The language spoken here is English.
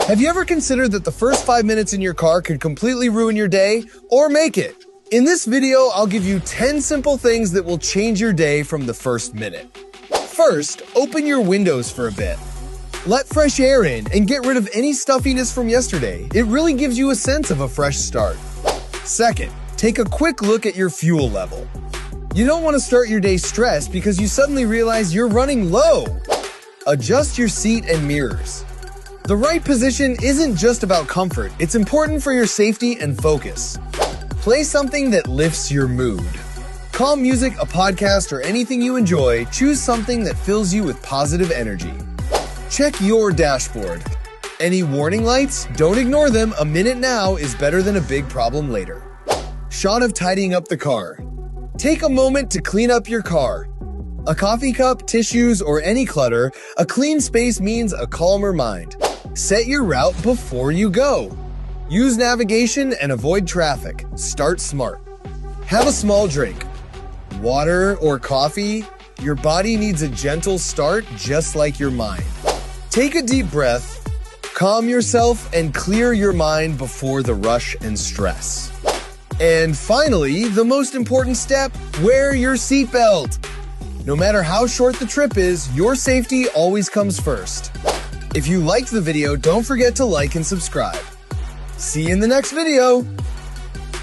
Have you ever considered that the first 5 minutes in your car could completely ruin your day or make it? In this video, I'll give you 10 simple things that will change your day from the first minute. First, open your windows for a bit. Let fresh air in and get rid of any stuffiness from yesterday. It really gives you a sense of a fresh start. Second, take a quick look at your fuel level. You don't want to start your day stressed because you suddenly realize you're running low. Adjust your seat and mirrors. The right position isn't just about comfort, it's important for your safety and focus. Play something that lifts your mood. Calm music, a podcast, or anything you enjoy, choose something that fills you with positive energy. Check your dashboard. Any warning lights? Don't ignore them. A minute now is better than a big problem later. Shot of tidying up the car. Take a moment to clean up your car. A coffee cup, tissues, or any clutter, a clean space means a calmer mind. Set your route before you go. Use navigation and avoid traffic. Start smart. Have a small drink. Water or coffee? Your body needs a gentle start just like your mind. Take a deep breath, calm yourself, and clear your mind before the rush and stress. And finally, the most important step, wear your seatbelt. No matter how short the trip is, your safety always comes first. If you liked the video, don't forget to like and subscribe. See you in the next video.